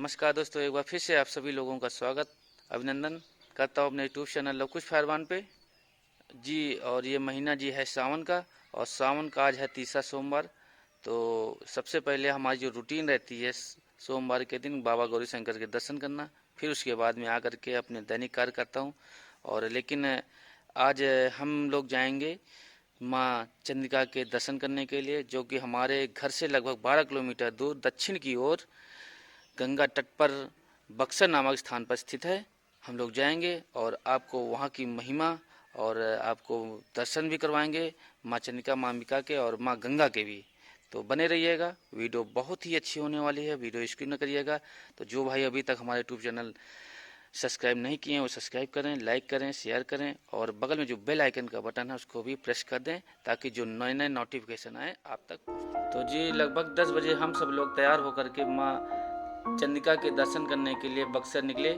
नमस्कार दोस्तों, एक बार फिर से आप सभी लोगों का स्वागत अभिनंदन करता हूँ अपने यूट्यूब चैनल लवकुश पहलवान पे जी। और ये महीना जी है सावन का, और सावन का आज है तीसरा सोमवार। तो सबसे पहले हमारी जो रूटीन रहती है सोमवार के दिन बाबा गौरी शंकर के दर्शन करना, फिर उसके बाद में आकर के अपने दैनिक कार्य करता हूँ। और लेकिन आज हम लोग जाएंगे माँ चंद्रिका के दर्शन करने के लिए, जो कि हमारे घर से लगभग 12 किलोमीटर दूर दक्षिण की ओर गंगा तट पर बक्सर नामक स्थान पर स्थित है। हम लोग जाएंगे और आपको वहाँ की महिमा और आपको दर्शन भी करवाएंगे माँ चंद्रिका, माँ अंबिका के और माँ गंगा के भी। तो बने रहिएगा, वीडियो बहुत ही अच्छी होने वाली है, वीडियो स्किप न करिएगा। तो जो भाई अभी तक हमारे यूट्यूब चैनल सब्सक्राइब नहीं किए हैं वो सब्सक्राइब करें, लाइक करें, शेयर करें, और बगल में जो बेल आइकन का बटन है उसको भी प्रेस कर दें ताकि जो नए नए नोटिफिकेशन आए आप तक पहुँचे। तो जी लगभग 10 बजे हम सब लोग तैयार होकर के माँ चंद्रिका के दर्शन करने के लिए बक्सर निकले।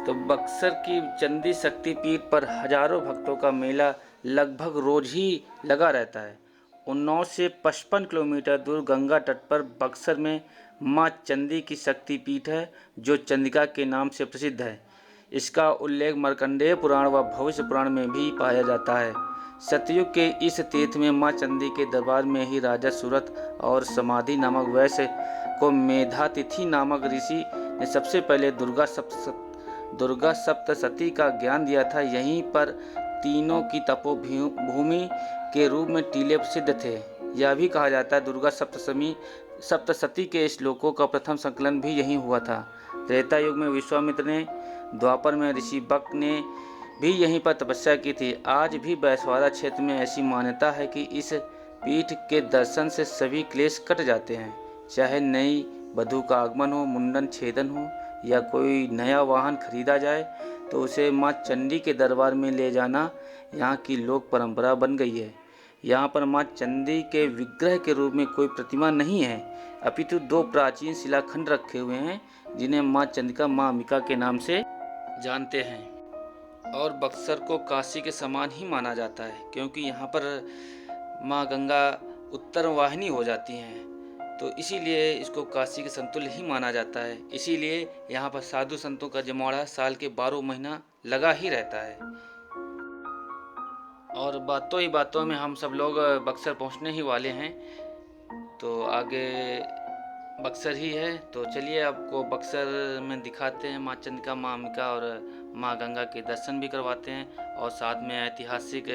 तो बक्सर की चंदी शक्तिपीठ पर हजारों भक्तों का मेला लगभग रोज ही लगा रहता है। उन्नाव से 55 किलोमीटर दूर गंगा तट पर बक्सर में माँ चंदी की शक्तिपीठ है, जो चंद्रिका के नाम से प्रसिद्ध है। इसका उल्लेख मार्कंडेय पुराण व भविष्य पुराण में भी पाया जाता है। सतयुग के इस तीर्थ में माँ चंदी के दरबार में ही राजा सूरत और समाधि नामक वैश्य को मेधातिथि नामक ऋषि ने सबसे पहले दुर्गा सप्तशती का ज्ञान दिया था। यहीं पर तीनों की तपोभूमि के रूप में टीले प्रसिद्ध थे। यह भी कहा जाता है दुर्गा सप्तशती के श्लोकों का प्रथम संकलन भी यहीं हुआ था। त्रेता युग में विश्वामित्र ने, द्वापर में ऋषि बक ने भी यहीं पर तपस्या की थी। आज भी बैसवाड़ा क्षेत्र में ऐसी मान्यता है कि इस पीठ के दर्शन से सभी क्लेश कट जाते हैं। चाहे नई वधू का आगमन हो, मुंडन छेदन हो, या कोई नया वाहन खरीदा जाए, तो उसे माँ चंडी के दरबार में ले जाना यहाँ की लोक परंपरा बन गई है। यहाँ पर माँ चंडी के विग्रह के रूप में कोई प्रतिमा नहीं है, अपितु 2 प्राचीन शिलाखंड रखे हुए हैं, जिन्हें माँ चंद्रिका, माँ अंबिका के नाम से जानते हैं। और बक्सर को काशी के समान ही माना जाता है, क्योंकि यहाँ पर माँ गंगा उत्तर वाहिनी हो जाती हैं, तो इसीलिए इसको काशी के समतुल्य ही माना जाता है। इसीलिए यहाँ पर साधु संतों का जमावड़ा साल के 12 महीना लगा ही रहता है। और बातों ही बातों में हम सब लोग बक्सर पहुँचने ही वाले हैं। तो आगे बक्सर ही है, तो चलिए आपको बक्सर में दिखाते हैं माँ चंद्रिका, माँ अंबिका और माँ गंगा के दर्शन भी करवाते हैं, और साथ में ऐतिहासिक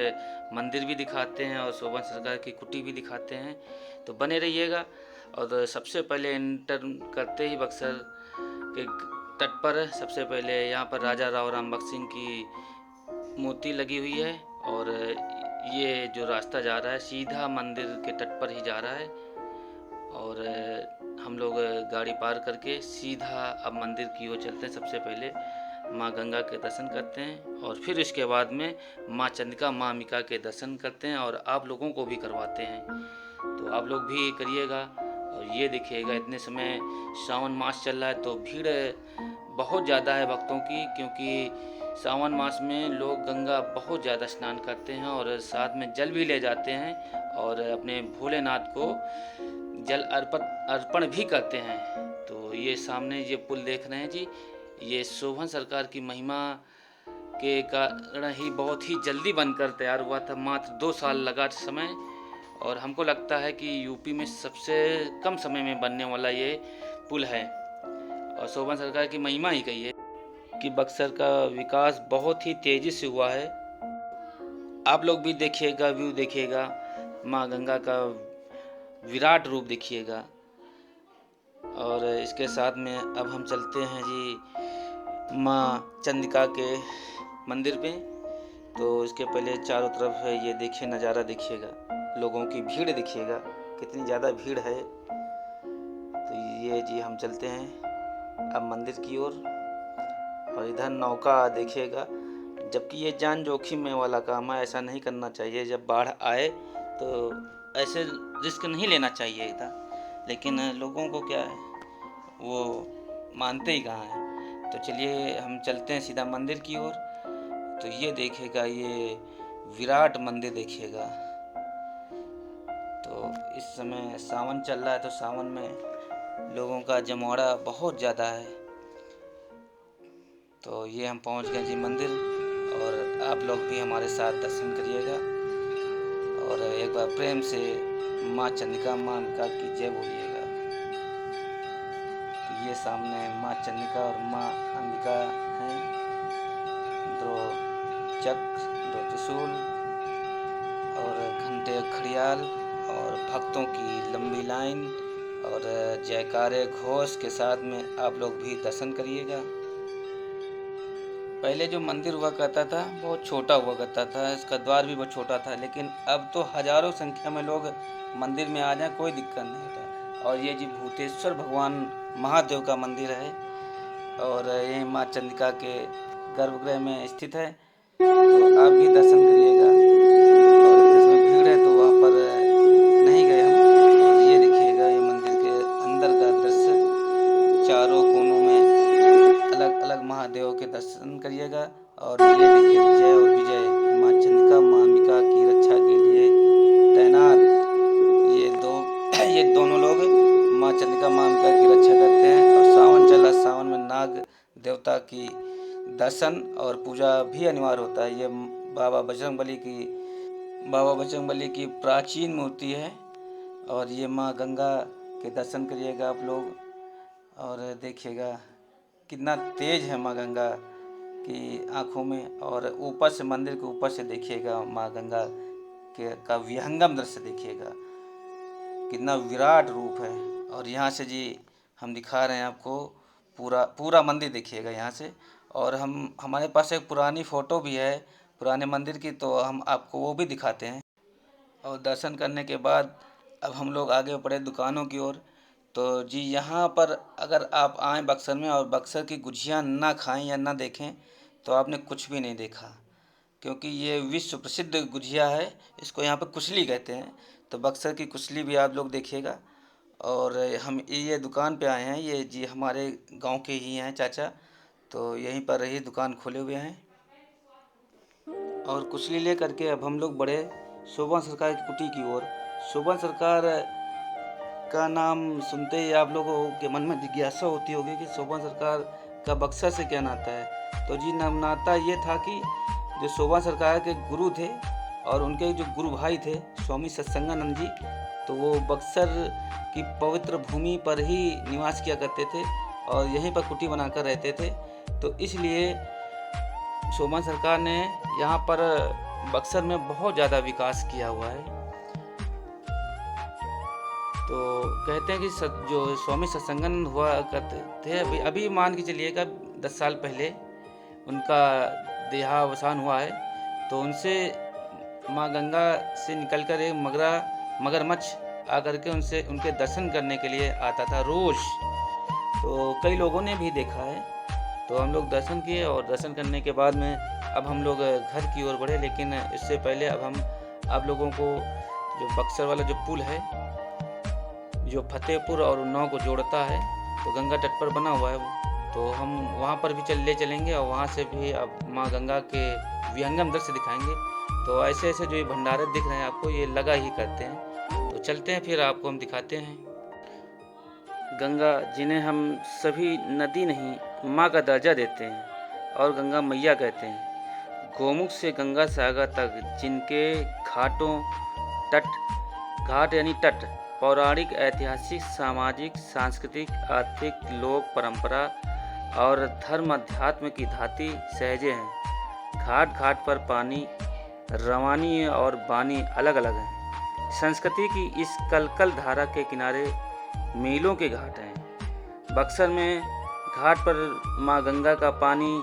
मंदिर भी दिखाते हैं और शोभन सरकार की कुटी भी दिखाते हैं। तो बने रहिएगा। और सबसे पहले एंटर करते ही बक्सर के तट पर सबसे पहले यहाँ पर राजा राव रामबख्श सिंह की मूर्ति लगी हुई है, और ये जो रास्ता जा रहा है सीधा मंदिर के तट पर ही जा रहा है। और हम लोग गाड़ी पार करके सीधा अब मंदिर की ओर चलते हैं। सबसे पहले माँ गंगा के दर्शन करते हैं, और फिर इसके बाद में माँ चंद्रिका, माँ अंबिका के दर्शन करते हैं, और आप लोगों को भी करवाते हैं। तो आप लोग भी करिएगा। और ये देखिएगा, इतने समय सावन मास चल रहा है तो भीड़ बहुत ज़्यादा है भक्तों की, क्योंकि सावन मास में लोग गंगा बहुत ज़्यादा स्नान करते हैं और साथ में जल भी ले जाते हैं, और अपने भोलेनाथ को जल अर्पण भी करते हैं। तो ये सामने ये पुल देख रहे हैं जी, ये शोभन सरकार की महिमा के कारण ही बहुत ही जल्दी बनकर तैयार हुआ था, मात्र 2 साल लगा समय। और हमको लगता है कि यूपी में सबसे कम समय में बनने वाला ये पुल है, और शोभन सरकार की महिमा ही कही है कि बक्सर का विकास बहुत ही तेजी से हुआ है। आप लोग भी देखिएगा, व्यू देखिएगा, माँ गंगा का विराट रूप देखिएगा। और इसके साथ में अब हम चलते हैं जी माँ चंद्रिका के मंदिर पे। तो इसके पहले चारों तरफ है, ये देखिए नज़ारा देखिएगा, लोगों की भीड़ देखिएगा, कितनी ज़्यादा भीड़ है। तो ये जी हम चलते हैं अब मंदिर की ओर। और इधर नौका देखिएगा, जबकि ये जान जोखिम में वाला काम है, ऐसा नहीं करना चाहिए। जब बाढ़ आए तो ऐसे रिस्क नहीं लेना चाहिए था, लेकिन लोगों को क्या है, वो मानते ही कहाँ हैं। तो चलिए हम चलते हैं सीधा मंदिर की ओर। तो ये देखिएगा, ये विराट मंदिर देखिएगा। तो इस समय सावन चल रहा है, तो सावन में लोगों का जमावड़ा बहुत ज़्यादा है। तो ये हम पहुंच गए जी मंदिर, और आप लोग भी हमारे साथ दर्शन करिएगा और एक बार प्रेम से माँ चंडिका माँ अंबिका की जय बोलिएगा। तो ये सामने माँ चंडिका और माँ अंबिका हैं, 2 चक्र, 2 त्रिशूल और घंटे खड़ियाल और भक्तों की लंबी लाइन और जयकारे घोष के साथ में आप लोग भी दर्शन करिएगा। पहले जो मंदिर हुआ करता था बहुत छोटा हुआ करता था, इसका द्वार भी बहुत छोटा था, लेकिन अब तो हजारों संख्या में लोग मंदिर में आ जाए कोई दिक्कत नहीं होता। और ये जी भूतेश्वर भगवान महादेव का मंदिर है और ये माँ चंडिका के गर्भगृह में स्थित है। तो आप भी दर्शन करिएगा, और इसमें भीड़ है तो वहाँ पर नहीं गए हम। और ये देखिएगा ये मंदिर के अंदर का दृश्य, चारों कोनों में अलग अलग महादेव के दर्शन करिएगा। और ये देखिए जय और विजय माँ चंडिका माँ अंबिका की रक्षा के लिए तैनात ये दोनों लोग माँ चंडिका माँ अंबिका की रक्षा करते हैं। और सावन चला, सावन में नाग देवता की दर्शन और पूजा भी अनिवार्य होता है। ये बाबा बजरंगबली की प्राचीन मूर्ति है। और ये माँ गंगा के दर्शन करिएगा आप लोग, और देखिएगा कितना तेज है माँ गंगा की आँखों में। और ऊपर से मंदिर के ऊपर से देखिएगा माँ गंगा का विहंगम दृश्य देखिएगा, कितना विराट रूप है। और यहाँ से जी हम दिखा रहे हैं आपको पूरा मंदिर देखिएगा यहाँ से। और हमारे पास एक पुरानी फ़ोटो भी है पुराने मंदिर की, तो हम आपको वो भी दिखाते हैं। और दर्शन करने के बाद अब हम लोग आगे बढ़े दुकानों की ओर। तो जी यहाँ पर अगर आप आएँ बक्सर में और बक्सर की गुजिया ना खाएं या ना देखें तो आपने कुछ भी नहीं देखा, क्योंकि ये विश्व प्रसिद्ध गुजिया है। इसको यहाँ पर कुचली कहते हैं। तो बक्सर की कुचली भी आप लोग देखिएगा। और हम ये दुकान पे आए हैं, ये जी हमारे गांव के ही हैं चाचा, तो यहीं पर ही दुकान खोले हुए हैं। और कुचली ले करके अब हम लोग बढ़े शोभन सरकार की कुटी की ओर। शोभन सरकार का नाम सुनते ही आप लोगों के मन में जिज्ञासा होती होगी कि शोभन सरकार का बक्सर से क्या नाता है। तो जी नाता ये था कि जो शोभन सरकार के गुरु थे और उनके जो गुरु भाई थे स्वामी सत्संगानंद जी, तो वो बक्सर की पवित्र भूमि पर ही निवास किया करते थे और यहीं पर कुटी बनाकर रहते थे। तो इसलिए शोभन सरकार ने यहाँ पर बक्सर में बहुत ज़्यादा विकास किया हुआ है। तो कहते हैं कि जो स्वामी सत्संगानंद हुआ करते थे, अभी मान के चलिएगा 10 साल पहले उनका देहावसान हुआ है। तो उनसे माँ गंगा से निकलकर एक मगरमच्छ आकर के उनके दर्शन करने के लिए आता था रोज़। तो कई लोगों ने भी देखा है। तो हम लोग दर्शन किए और दर्शन करने के बाद में अब हम लोग घर की ओर बढ़े। लेकिन इससे पहले अब हम आप लोगों को जो बक्सर वाला जो पुल है जो फतेहपुर और उन्नाव को जोड़ता है, तो गंगा तट पर बना हुआ है वो, तो हम वहाँ पर भी ले चलेंगे और वहाँ से भी अब माँ गंगा के विहंगम दृश्य दिखाएंगे। तो ऐसे ऐसे जो ये भंडारे दिख रहे हैं आपको, ये लगा ही करते हैं। तो चलते हैं, फिर आपको हम दिखाते हैं। गंगा जिन्हें हम सभी नदी नहीं माँ का दर्जा देते हैं और गंगा मैया कहते हैं, गोमुख से गंगा सागर तक जिनके घाट यानी तट पौराणिक, ऐतिहासिक, सामाजिक, सांस्कृतिक, आर्थिक, लोक परंपरा और धर्म अध्यात्म की धाती सहजे हैं। घाट घाट पर पानी, रवानी और बानी अलग अलग हैं। संस्कृति की इस कलकल धारा के किनारे मीलों के घाट हैं। बक्सर में घाट पर माँ गंगा का पानी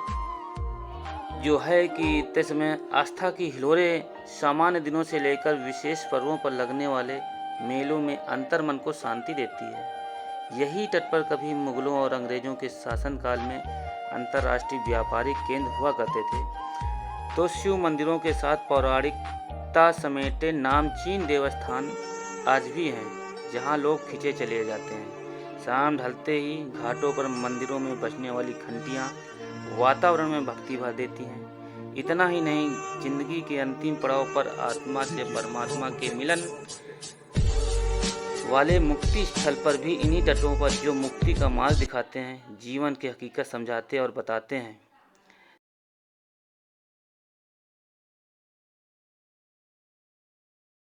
जो है कि इतने समय आस्था की हिलोरें सामान्य दिनों से लेकर विशेष पर्वों पर लगने वाले मेलों में अंतर मन को शांति देती है। यही तट पर कभी मुगलों और अंग्रेजों के शासनकाल में अंतर्राष्ट्रीय व्यापारिक केंद्र हुआ करते थे। तो शिव मंदिरों के साथ पौराणिकता समेटे नामचीन देवस्थान आज भी हैं, जहां लोग खिंचे चले जाते हैं। शाम ढलते ही घाटों पर मंदिरों में बजने वाली घंटियां वातावरण में भक्ति भर देती हैं। इतना ही नहीं, जिंदगी के अंतिम पड़ाव पर आत्मा से परमात्मा के मिलन वाले मुक्ति स्थल पर भी इन्हीं तटों पर जो मुक्ति का मार्ग दिखाते हैं, जीवन की हकीकत समझाते और बताते हैं।